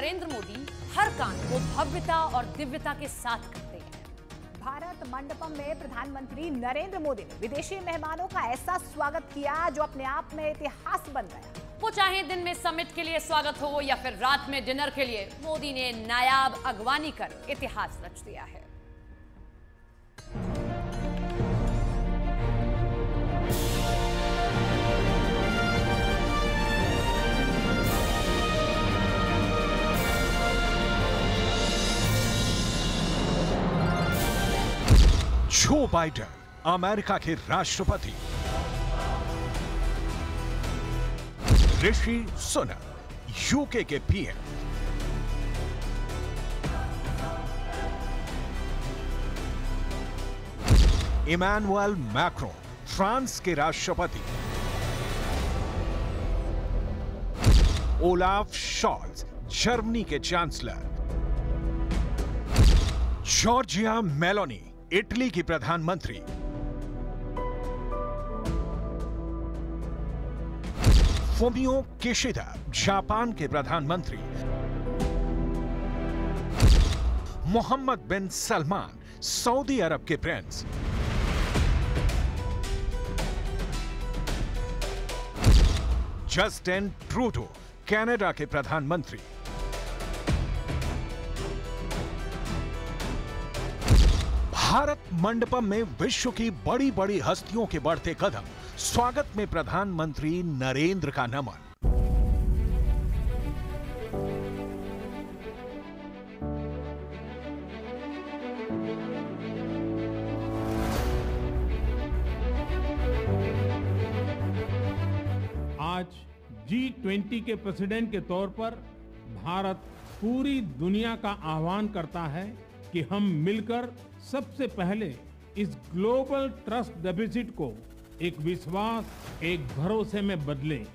नरेंद्र मोदी हर काम को भव्यता और दिव्यता के साथ करते हैं। भारत मंडपम में प्रधानमंत्री नरेंद्र मोदी ने विदेशी मेहमानों का ऐसा स्वागत किया जो अपने आप में इतिहास बन गया। वो चाहे दिन में समिट के लिए स्वागत हो या फिर रात में डिनर के लिए, मोदी ने नायाब अगवानी कर इतिहास रच दिया है। जो बाइडेन अमेरिका के राष्ट्रपति, ऋषि सुनक यूके के पीएम, इमैनुअल मैक्रोन फ्रांस के राष्ट्रपति, ओलाफ शॉल्ज जर्मनी के चांसलर, जॉर्जिया मेलोनी इटली की प्रधानमंत्री, फुमियो किशिदा जापान के प्रधानमंत्री, मोहम्मद बिन सलमान सऊदी अरब के प्रिंस, जस्टिन ट्रूडो कनाडा के प्रधानमंत्री, भारत मंडपम में विश्व की बड़ी बड़ी हस्तियों के बढ़ते कदम, स्वागत में प्रधानमंत्री नरेंद्र का नमन। आज G20 के प्रेसिडेंट के तौर पर भारत पूरी दुनिया का आह्वान करता है कि हम मिलकर सबसे पहले इस ग्लोबल ट्रस्ट डेफिसिट को एक विश्वास, एक भरोसे में बदलें।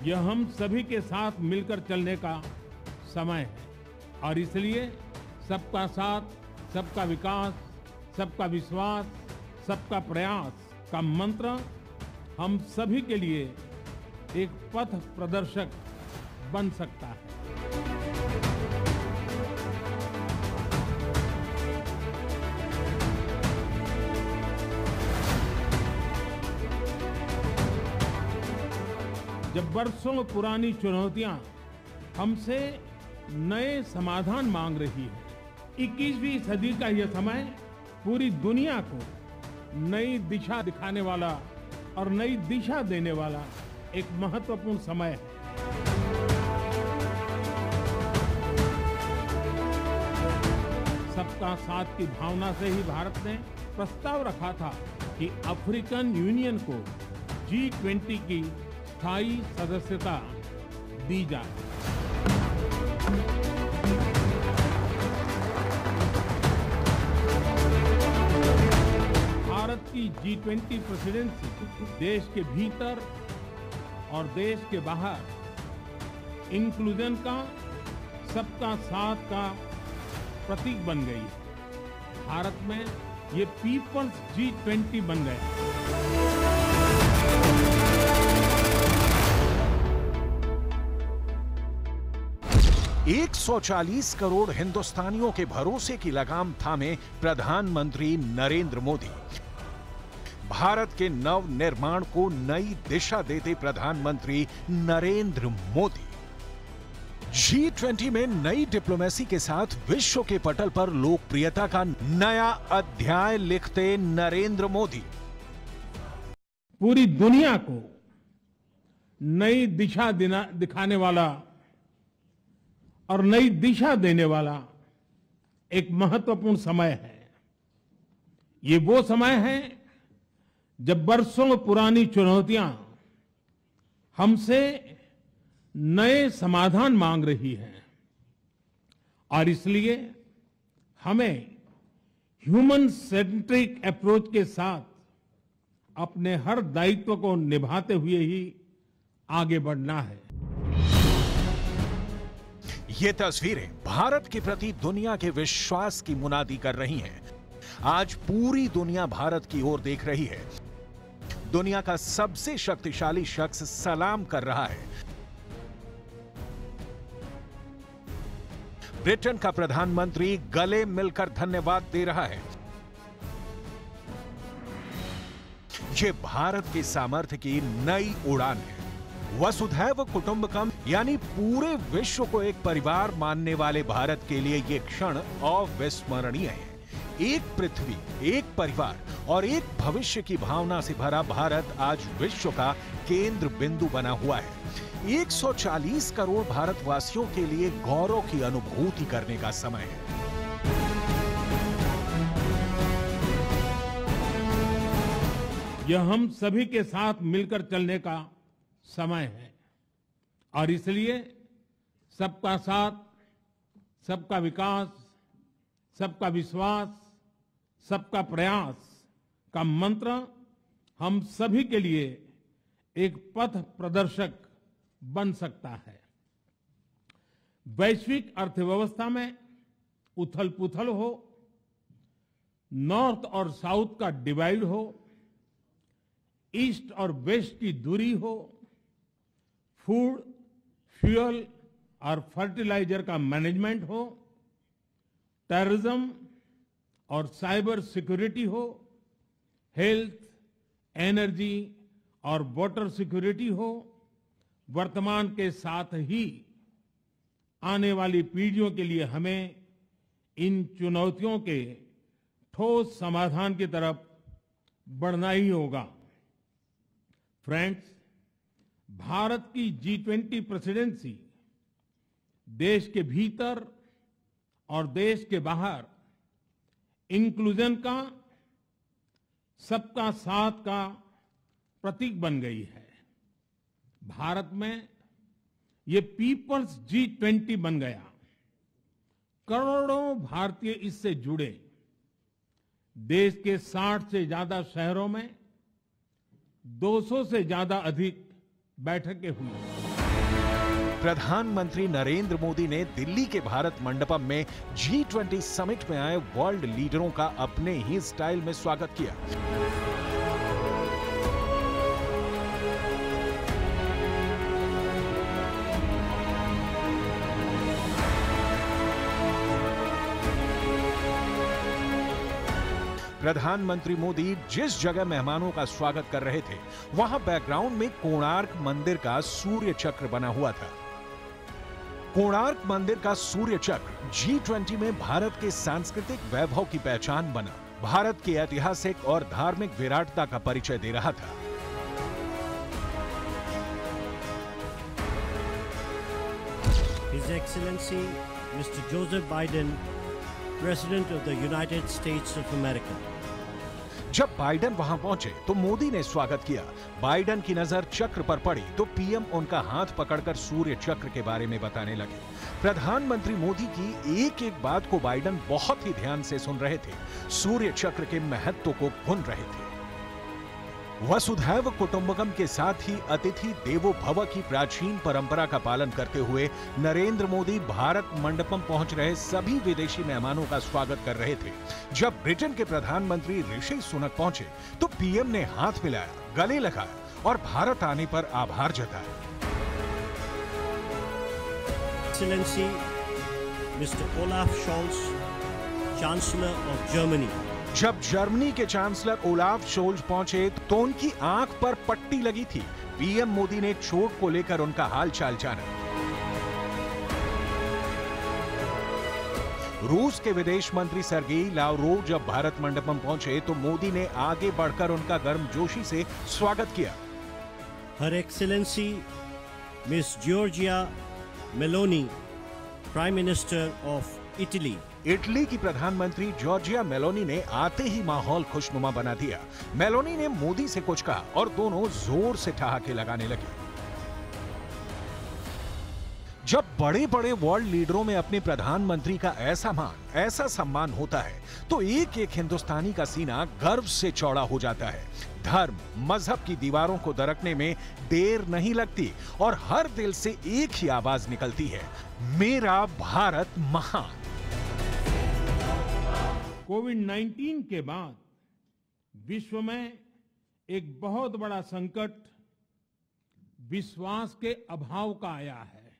यह हम सभी के साथ मिलकर चलने का समय है और इसलिए सबका साथ, सबका विकास, सबका विश्वास, सबका प्रयास का मंत्र हम सभी के लिए एक पथ प्रदर्शक बन सकता है। जब बरसों पुरानी चुनौतियां हमसे नए समाधान मांग रही है, 21वीं सदी का यह समय पूरी दुनिया को नई दिशा दिखाने वाला और नई दिशा देने वाला एक महत्वपूर्ण समय है। सबका साथ की भावना से ही भारत ने प्रस्ताव रखा था कि अफ्रीकन यूनियन को G20 की स्थायी सदस्यता दी जाए। भारत की G20 प्रेसिडेंसी देश के भीतर और देश के बाहर इंक्लूजन का, सबका साथ का प्रतीक बन गई है। भारत में ये पीपल्स G20 बन गया। 140 करोड़ हिंदुस्तानियों के भरोसे की लगाम थामे प्रधानमंत्री नरेंद्र मोदी। भारत के नव निर्माण को नई दिशा देते प्रधानमंत्री नरेंद्र मोदी। G20 में नई डिप्लोमेसी के साथ विश्व के पटल पर लोकप्रियता का नया अध्याय लिखते नरेंद्र मोदी। पूरी दुनिया को नई दिशा दिखाने वाला और नई दिशा देने वाला एक महत्वपूर्ण समय है। ये वो समय है जब बरसों पुरानी चुनौतियां हमसे नए समाधान मांग रही हैं और इसलिए हमें ह्यूमन सेंट्रिक अप्रोच के साथ अपने हर दायित्व को निभाते हुए ही आगे बढ़ना है। ये तस्वीरें भारत के प्रति दुनिया के विश्वास की मुनादी कर रही हैं। आज पूरी दुनिया भारत की ओर देख रही है। दुनिया का सबसे शक्तिशाली शख्स सलाम कर रहा है। ब्रिटेन का प्रधानमंत्री गले मिलकर धन्यवाद दे रहा है। ये भारत के सामर्थ्य की नई उड़ान है। वसुधैव कुटुंबकम यानी पूरे विश्व को एक परिवार मानने वाले भारत के लिए ये क्षण अविस्मरणीय है। एक पृथ्वी, एक परिवार और एक भविष्य की भावना से भरा भारत आज विश्व का केंद्र बिंदु बना हुआ है। 140 करोड़ भारतवासियों के लिए गौरव की अनुभूति करने का समय है। यह हम सभी के साथ मिलकर चलने का समय है और इसलिए सबका साथ, सबका विकास, सबका विश्वास, सबका प्रयास का मंत्र हम सभी के लिए एक पथ प्रदर्शक बन सकता है। वैश्विक अर्थव्यवस्था में उथल-पुथल हो, नॉर्थ और साउथ का डिवाइड हो, ईस्ट और वेस्ट की दूरी हो, फूड, फ्यूल और फर्टिलाइजर का मैनेजमेंट हो, टेररिज्म और साइबर सिक्योरिटी हो, हेल्थ, एनर्जी और वाटर सिक्योरिटी हो, वर्तमान के साथ ही आने वाली पीढ़ियों के लिए हमें इन चुनौतियों के ठोस समाधान की तरफ बढ़ना ही होगा। फ्रेंड्स, भारत की G20 प्रेसिडेंसी देश के भीतर और देश के बाहर इंक्लूजन का, सबका साथ का प्रतीक बन गई है। भारत में ये पीपल्स G20 बन गया। करोड़ों भारतीय इससे जुड़े। देश के 60 से ज्यादा शहरों में 200 से ज्यादा अधिक बैठकें हुई। प्रधानमंत्री नरेंद्र मोदी ने दिल्ली के भारत मंडपम में G20 समिट में आए वर्ल्ड लीडरों का अपने ही स्टाइल में स्वागत किया। प्रधानमंत्री मोदी जिस जगह मेहमानों का स्वागत कर रहे थे, वहां बैकग्राउंड में कोणार्क मंदिर का सूर्य चक्र बना हुआ था। कोणार्क मंदिर का सूर्य चक्र G20 में भारत के सांस्कृतिक वैभव की पहचान बना, भारत की ऐतिहासिक और धार्मिक विराटता का परिचय दे रहा था। His Excellency Mr. Joseph Biden, President of the United States of America. जब बाइडन वहां पहुंचे तो मोदी ने स्वागत किया। बाइडन की नजर चक्र पर पड़ी तो पीएम उनका हाथ पकड़कर सूर्य चक्र के बारे में बताने लगे। प्रधानमंत्री मोदी की एक एक बात को बाइडन बहुत ही ध्यान से सुन रहे थे, सूर्य चक्र के महत्व को भून रहे थे। वसुधैव कुटुंबकम के साथ ही अतिथि देवो भव की प्राचीन परंपरा का पालन करते हुए नरेंद्र मोदी भारत मंडपम पहुंच रहे सभी विदेशी मेहमानों का स्वागत कर रहे थे। जब ब्रिटेन के प्रधानमंत्री ऋषि सुनक पहुंचे तो पीएम ने हाथ मिलाया, गले लगाया और भारत आने पर आभार जताया। Excellency Mr. Olaf Scholz, Chancellor of Germany. जब जर्मनी के चांसलर ओलाफ शोल्ज पहुंचे तो उनकी आंख पर पट्टी लगी थी। पीएम मोदी ने चोट को लेकर उनका हालचाल जाना। रूस के विदेश मंत्री सर्गेई लावरोव जब भारत मंडपम पहुंचे तो मोदी ने आगे बढ़कर उनका गर्मजोशी से स्वागत किया। Her Excellency Miss Giorgia Meloni, Prime Minister of Italy. Italy की प्रधानमंत्री जॉर्जिया मेलोनी ने आते ही माहौल खुशनुमा बना दिया। मेलोनी ने मोदी से कुछ कहा और दोनों जोर से ठहाके लगाने लगे। जब बड़े बड़े वर्ल्ड लीडरों में अपने प्रधानमंत्री का ऐसा मान, ऐसा सम्मान होता है तो एक एक हिंदुस्तानी का सीना गर्व से चौड़ा हो जाता है। धर्म, मजहब की दीवारों को दरकने में देर नहीं लगती और हर दिल से एक ही आवाज निकलती है, मेरा भारत महान। कोविड-19 के बाद विश्व में एक बहुत बड़ा संकट विश्वास के अभाव का आया है।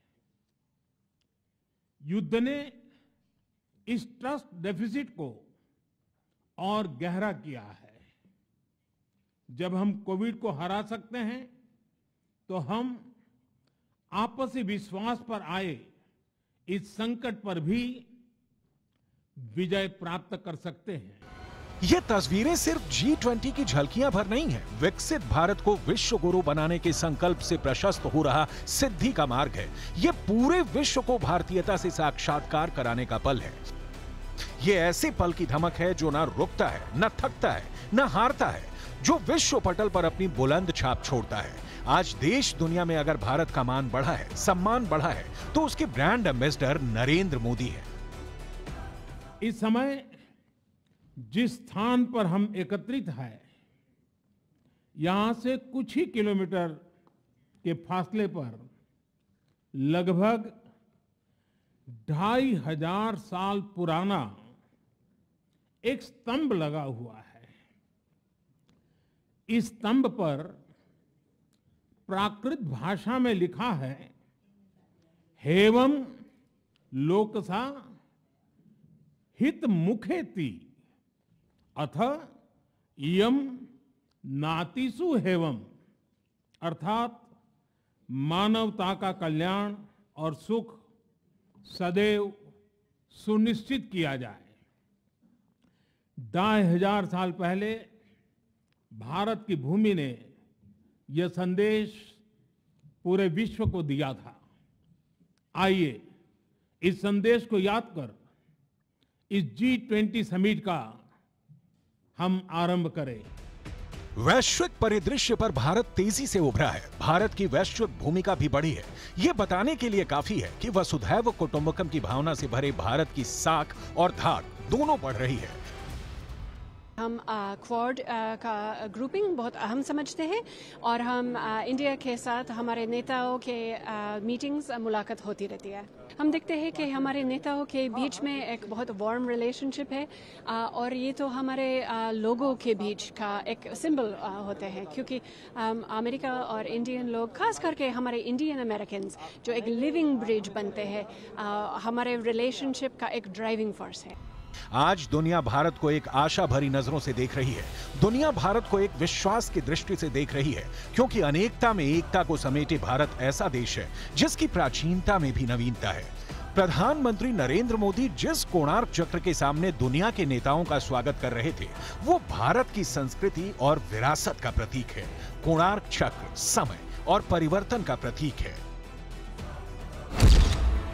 युद्ध ने इस ट्रस्ट डेफिसिट को और गहरा किया है। जब हम कोविड को हरा सकते हैं तो हम आपसी विश्वास पर आए इस संकट पर भी विजय प्राप्त कर सकते हैं। ये तस्वीरें सिर्फ G20 की झलकियां भर नहीं है, विकसित भारत को विश्व गुरु बनाने के संकल्प से प्रशस्त हो रहा सिद्धि का मार्ग है। ये पूरे विश्व को भारतीयता से साक्षात्कार कराने का पल है। ये ऐसे पल की धमक है जो ना रुकता है, न थकता है, न हारता है, जो विश्व पटल पर अपनी बुलंद छाप छोड़ता है। आज देश दुनिया में अगर भारत का मान बढ़ा है, सम्मान बढ़ा है, तो उसके ब्रांड एम्बेसडर नरेंद्र मोदी है। इस समय जिस स्थान पर हम एकत्रित हैं, यहां से कुछ ही किलोमीटर के फासले पर लगभग 2500 साल पुराना एक स्तंभ लगा हुआ है। इस स्तंभ पर प्राकृत भाषा में लिखा है, हेवम लोकसा हित मुखेति अथ इयम नातिसु हेवम, अर्थात मानवता का कल्याण और सुख सदैव सुनिश्चित किया जाए। 2500 साल पहले भारत की भूमि ने यह संदेश पूरे विश्व को दिया था। आइए इस संदेश को याद कर इस G20 समिट का हम आरंभ करें। वैश्विक परिदृश्य पर भारत तेजी से उभरा है। भारत की वैश्विक भूमिका भी बढ़ी है। ये बताने के लिए काफी है कि वसुधैव कुटुंबकम की भावना से भरे भारत की साख और धाक दोनों बढ़ रही है। हम क्वाड का ग्रुपिंग बहुत अहम समझते हैं और हम इंडिया के साथ हमारे नेताओं के मीटिंग्स मुलाकात होती रहती है। हम देखते हैं कि हमारे नेताओं के बीच में एक बहुत वार्म रिलेशनशिप है और ये तो हमारे लोगों के बीच का एक सिंबल होते हैं, क्योंकि अमेरिका और इंडियन लोग, खास करके हमारे इंडियन अमेरिकन्स जो एक लिविंग ब्रिज बनते हैं, हमारे रिलेशनशिप का एक ड्राइविंग फोर्स है। आज दुनिया भारत को एक आशा भरी नजरों से देख रही है। दुनिया भारत को एक विश्वास की दृष्टि से देख रही है, क्योंकि अनेकता में एकता को समेटे भारत ऐसा देश है जिसकी प्राचीनता में भी नवीनता है। प्रधानमंत्री नरेंद्र मोदी जिस कोणार्क चक्र के सामने दुनिया के नेताओं का स्वागत कर रहे थे, वो भारत की संस्कृति और विरासत का प्रतीक है। कोणार्क चक्र समय और परिवर्तन का प्रतीक है।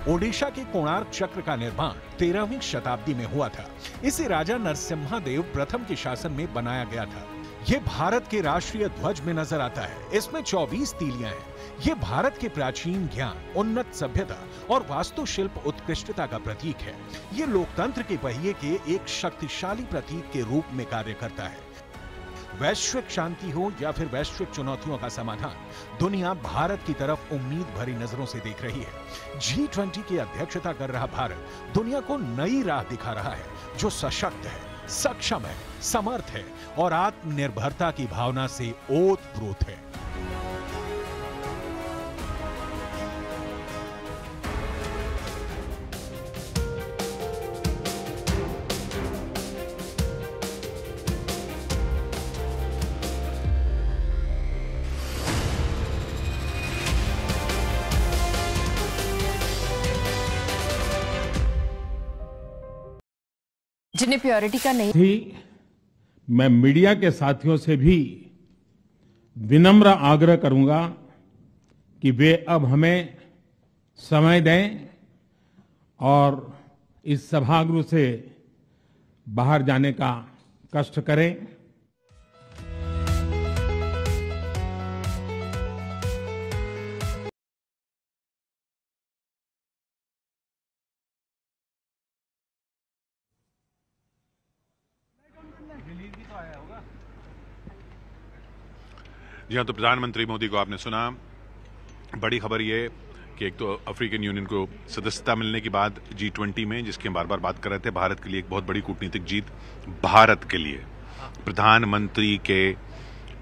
ओडिशा के कोणार्क चक्र का निर्माण 13वीं शताब्दी में हुआ था। इसे राजा नरसिम्हादेव प्रथम के शासन में बनाया गया था। ये भारत के राष्ट्रीय ध्वज में नजर आता है। इसमें 24 तीलियां हैं। ये भारत के प्राचीन ज्ञान, उन्नत सभ्यता और वास्तुशिल्प उत्कृष्टता का प्रतीक है। ये लोकतंत्र के पहिए के एक शक्तिशाली प्रतीक के रूप में कार्य करता है। वैश्विक शांति हो या फिर वैश्विक चुनौतियों का समाधान, दुनिया भारत की तरफ उम्मीद भरी नजरों से देख रही है। G20 की अध्यक्षता कर रहा भारत दुनिया को नई राह दिखा रहा है, जो सशक्त है, सक्षम है, समर्थ है और आत्मनिर्भरता की भावना से ओतप्रोत है। जिन्हें प्योरिटी का नहीं थी, मैं मीडिया के साथियों से भी विनम्र आग्रह करूंगा कि वे अब हमें समय दें और इस सभागृह से बाहर जाने का कष्ट करें। जी हाँ, तो प्रधानमंत्री मोदी को आपने सुना। बड़ी खबर ये कि एक तो अफ्रीकन यूनियन को सदस्यता मिलने के बाद G20 में, जिसकी हम बार बार बात कर रहे थे, भारत के लिए एक बहुत बड़ी कूटनीतिक जीत। भारत के लिए प्रधानमंत्री के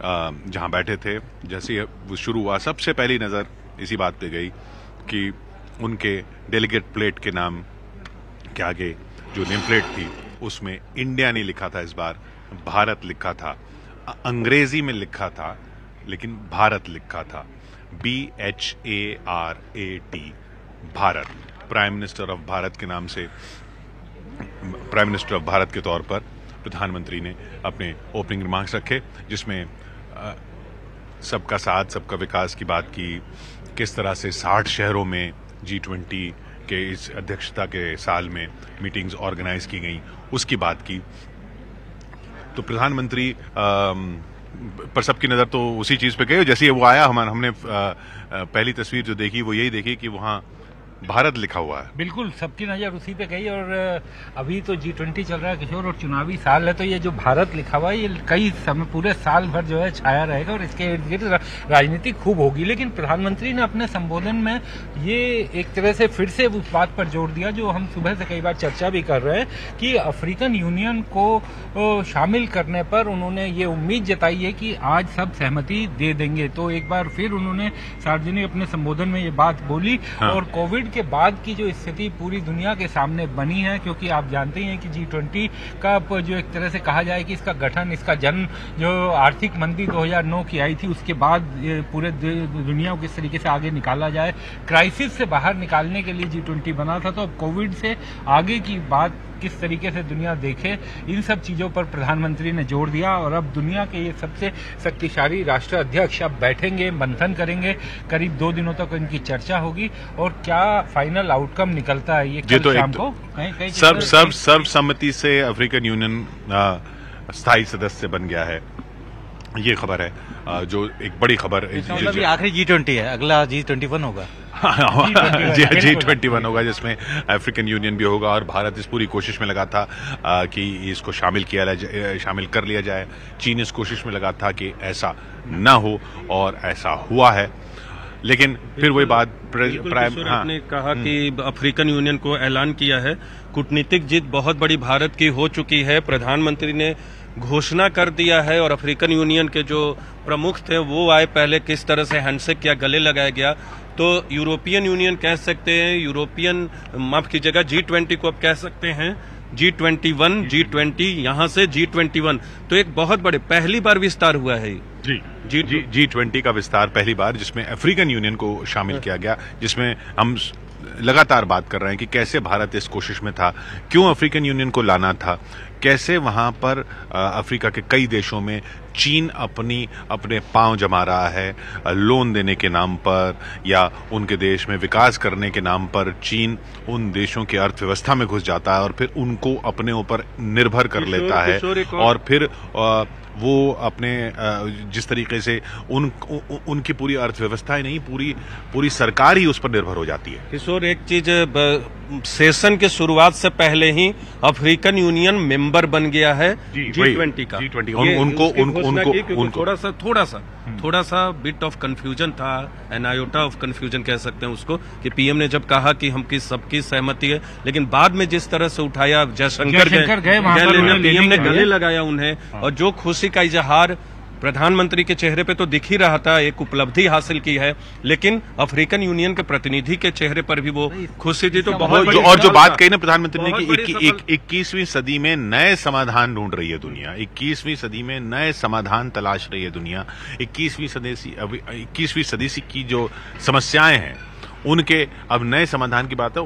जहां बैठे थे, जैसे वो शुरू हुआ, सबसे पहली नज़र इसी बात पे गई कि उनके डेलीगेट प्लेट के नाम के आगे जो नेम प्लेट थी उसमें इंडिया नहीं लिखा था, इस बार भारत लिखा था। अंग्रेजी में लिखा था लेकिन भारत लिखा था, BHARAT, Bharat. Prime minister of Bharat के नाम से, प्राइम मिनिस्टर ऑफ भारत के तौर पर प्रधानमंत्री ने अपने ओपनिंग रिमार्क्स रखे, जिसमें सबका साथ सबका विकास की बात की, किस तरह से 60 शहरों में G20 के इस अध्यक्षता के साल में मीटिंग्स ऑर्गेनाइज की गई, उसकी बात की। तो प्रधानमंत्री पर सबकी नजर तो उसी चीज पे गई। जैसे वो आया, हमने पहली तस्वीर जो देखी वो यही देखी कि वहां भारत लिखा हुआ है। बिल्कुल, सबकी नजर उसी पे गई। और अभी तो G20 चल रहा है किशोर, और चुनावी साल है, तो ये जो भारत लिखा हुआ है ये कई समय, पूरे साल भर जो है छाया रहेगा और इसके इर्द गिर्द राजनीति खूब होगी। लेकिन प्रधानमंत्री ने अपने संबोधन में ये एक तरह से फिर से उस बात पर जोर दिया जो हम सुबह से कई बार चर्चा भी कर रहे हैं कि अफ्रीकन यूनियन को शामिल करने पर उन्होंने ये उम्मीद जताई है कि आज सब सहमति दे देंगे। तो एक बार फिर उन्होंने सार्वजनिक अपने संबोधन में ये बात बोली। और कोविड के बाद की जो स्थिति पूरी दुनिया के सामने बनी है, क्योंकि आप जानते ही हैं कि G20 का जो एक तरह से कहा जाए कि इसका गठन, इसका जन्म जो आर्थिक मंदी 2009 की आई थी उसके बाद पूरे दुनिया को किस तरीके से आगे निकाला जाए, क्राइसिस से बाहर निकालने के लिए G20 बना था। तो अब कोविड से आगे की बात किस तरीके से दुनिया देखे, इन सब चीजों पर प्रधानमंत्री ने जोर दिया। और अब दुनिया के ये सबसे शक्तिशाली राष्ट्र अध्यक्ष अब बैठेंगे, मंथन करेंगे, करीब 2 दिनों तक इनकी चर्चा होगी और क्या फाइनल आउटकम निकलता है ये कल तो शाम को सर्वसम्मति से अफ्रीकन यूनियन स्थायी सदस्य बन गया है, ये खबर है, जो एक बड़ी खबर है। आखिरी G20 है, अगला G21 होगा। G21 होगा जिसमें अफ्रीकन यूनियन भी होगा। और भारत इस पूरी कोशिश में लगा था कि इसको शामिल कर लिया जाए। चीन इस कोशिश में लगा था कि ऐसा न हो, और ऐसा हुआ है। लेकिन फिर वही बात आपने कहा कि अफ्रीकन यूनियन को ऐलान किया है, कूटनीतिक जीत बहुत बड़ी भारत की हो चुकी है। प्रधानमंत्री ने घोषणा कर दिया है और अफ्रीकन यूनियन के जो प्रमुख थे वो आए, पहले किस तरह से हैंडशेक किया, गले लगाया गया। तो यूरोपियन यूनियन कह सकते हैं, माफ कीजिएगा, G20 को अब कह सकते हैं G21, G20, यहाँ से G21। तो एक बहुत बड़े, पहली बार विस्तार हुआ है G20 का विस्तार पहली बार, जिसमें अफ्रीकन यूनियन को शामिल किया गया, जिसमें हम लगातार बात कर रहे हैं कि कैसे भारत इस कोशिश में था, क्यों अफ्रीकन यूनियन को लाना था, कैसे वहां पर अफ्रीका के कई देशों में चीन अपने पांव जमा रहा है, लोन देने के नाम पर या उनके देश में विकास करने के नाम पर चीन उन देशों की अर्थव्यवस्था में घुस जाता है और फिर उनको अपने ऊपर निर्भर कर लेता है। और फिर वो अपने जिस तरीके से उनकी पूरी अर्थव्यवस्था ही नहीं, पूरी सरकार ही उस पर निर्भर हो जाती है। किशोर, एक चीज, सेशन के शुरुआत से पहले ही अफ्रीकन यूनियन मेंबर बन गया है G20 का। उनको थोड़ा सा बिट ऑफ कंफ्यूजन था, एन आयोटा ऑफ कंफ्यूजन कह सकते हैं उसको, कि पीएम ने जब कहा कि हमकी सबकी सहमति है, लेकिन बाद में जिस तरह से उठाया, जयशंकर गए, पीएम ने गले लगाया उन्हें, और जो खुशी का इजहार प्रधानमंत्री के चेहरे पे तो दिख ही रहा था, एक उपलब्धि हासिल की है, लेकिन अफ्रीकन यूनियन के प्रतिनिधि के चेहरे पर भी वो खुशी थी। तो बहुत और जो बात कही ना प्रधानमंत्री ने कि 21वीं सदी में नए समाधान ढूंढ रही है दुनिया, 21वीं सदी में नए समाधान तलाश रही है दुनिया, 21वीं सदी की जो समस्याएं हैं उनके अब नए समाधान की बात है।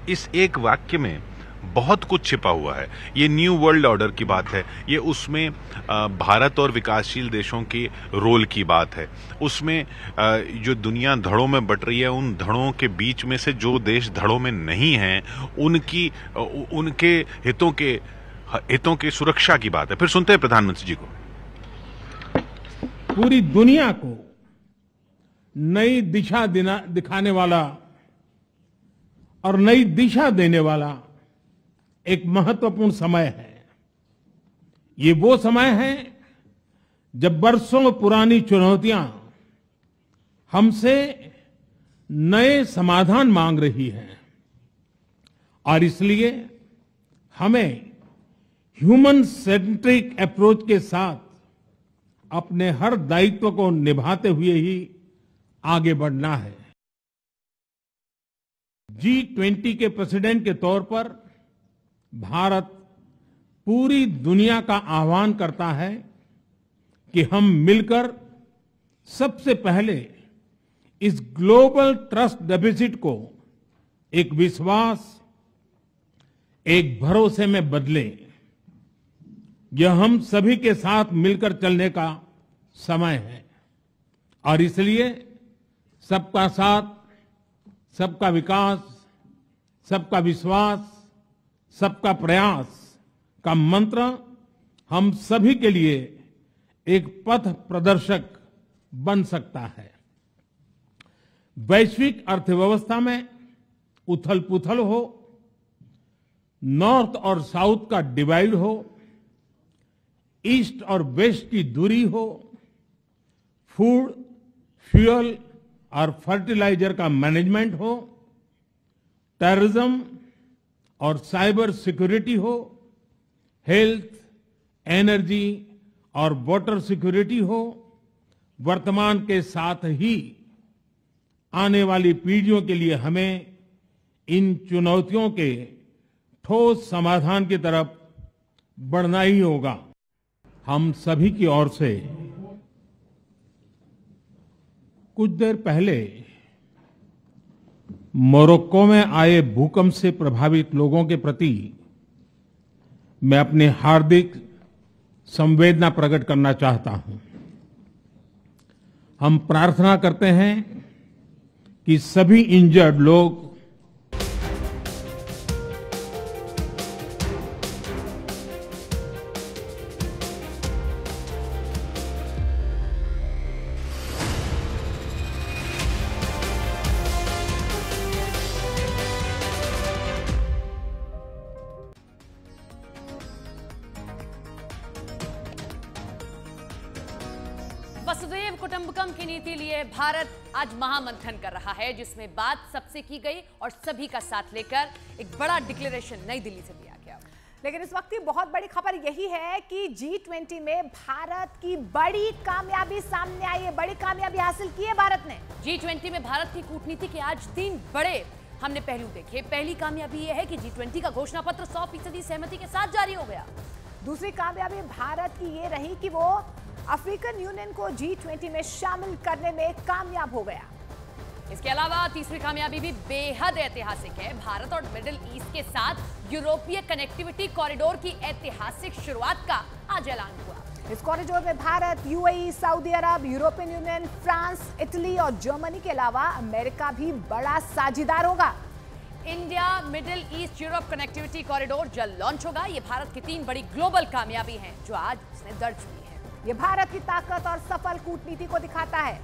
इस एक वाक्य में बहुत कुछ छिपा हुआ है। ये न्यू वर्ल्ड ऑर्डर की बात है, ये उसमें भारत और विकासशील देशों के रोल की बात है, उसमें जो दुनिया धड़ों में बट रही है उन धड़ों के बीच में से जो देश धड़ों में नहीं हैं उनके हितों के सुरक्षा की बात है। फिर सुनते हैं प्रधानमंत्री जी को। पूरी दुनिया को नई दिशा दिखाने वाला और नई दिशा देने वाला एक महत्वपूर्ण समय है। ये वो समय है जब बरसों पुरानी चुनौतियां हमसे नए समाधान मांग रही हैं, और इसलिए हमें ह्यूमन सेंट्रिक अप्रोच के साथ अपने हर दायित्व को निभाते हुए ही आगे बढ़ना है। G20 के प्रेसिडेंट के तौर पर भारत पूरी दुनिया का आह्वान करता है कि हम मिलकर सबसे पहले इस ग्लोबल ट्रस्ट डेफिसिट को एक विश्वास, एक भरोसे में बदलें। यह हम सभी के साथ मिलकर चलने का समय है और इसलिए सबका साथ, सबका विकास, सबका विश्वास, सबका प्रयास का मंत्र हम सभी के लिए एक पथ प्रदर्शक बन सकता है। वैश्विक अर्थव्यवस्था में उथल-पुथल हो, नॉर्थ और साउथ का डिवाइड हो, ईस्ट और वेस्ट की दूरी हो, फूड, फ्यूल और फर्टिलाइजर का मैनेजमेंट हो, टेररिज्म और साइबर सिक्योरिटी हो, हेल्थ, एनर्जी और वाटर सिक्योरिटी हो, वर्तमान के साथ ही आने वाली पीढ़ियों के लिए हमें इन चुनौतियों के ठोस समाधान की तरफ बढ़ना ही होगा। हम सभी की ओर से कुछ देर पहले मोरक्को में आए भूकंप से प्रभावित लोगों के प्रति मैं अपनी हार्दिक संवेदना प्रकट करना चाहता हूं। हम प्रार्थना करते हैं कि सभी इंजर्ड लोग वसुधैव कुटुंबकम की नीति लिए भारत आज महामंथन कर रहा है, जिसमें बात सबसे की गई और सभी का साथ लेकर एक बड़ा डिक्लेरेशन नई दिल्ली से दिया गया। लेकिन इस वक्त की बहुत बड़ी खबर यही है कि G20 में भारत की बड़ी कामयाबी सामने आई है, बड़ी कामयाबी हासिल की है भारत ने। G20 में भारत की कूटनीति के आज 3 बड़े हमने पहलू देखे। पहली कामयाबी यह है कि G20 का घोषणा पत्र 100% सहमति के साथ जारी हो गया। दूसरी कामयाबी भारत की ये रही कि वो अफ्रीकन यूनियन को G20 में शामिल करने में कामयाब हो गया। इसके अलावा तीसरी कामयाबी भी बेहद ऐतिहासिक है। भारत और मिडिल ईस्ट के साथ यूरोपीय कनेक्टिविटी कॉरिडोर की ऐतिहासिक शुरुआत का आज ऐलान हुआ। इस कॉरिडोर में भारत, यूएई, सऊदी अरब, यूरोपियन यूनियन, फ्रांस, इटली और जर्मनी के अलावा अमेरिका भी बड़ा साझेदार होगा। India middle east Europe connectivity corridor जल्द लॉन्च होगा। ये भारत की 3 बड़ी ग्लोबल कामयाबी हैं जो आज उसने दर्ज की है। ये भारत की ताकत और सफल कूटनीति को दिखाता है।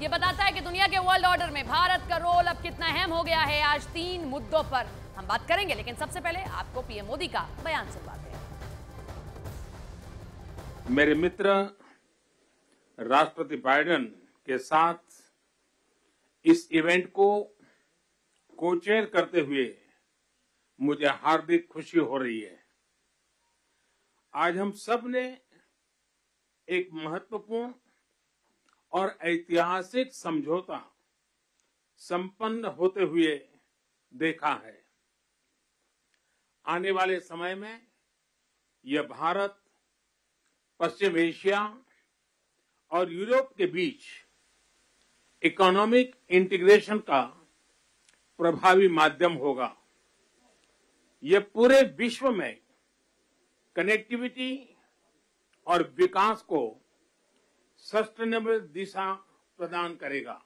ये बताता है कि दुनिया के वर्ल्ड ऑर्डर में भारत का रोल अब कितना अहम हो गया है। आज 3 मुद्दों पर हम बात करेंगे, लेकिन सबसे पहले आपको पीएम मोदी का बयान सुनवाते हैं। मेरे मित्र राष्ट्रपति बाइडेन के साथ इस इवेंट को को-चेयर करते हुए मुझे हार्दिक खुशी हो रही है। आज हम सब ने एक महत्वपूर्ण और ऐतिहासिक समझौता संपन्न होते हुए देखा है। आने वाले समय में यह भारत, पश्चिम एशिया और यूरोप के बीच इकोनॉमिक इंटीग्रेशन का प्रभावी माध्यम होगा। यह पूरे विश्व में कनेक्टिविटी और विकास को सस्टेनेबल दिशा प्रदान करेगा।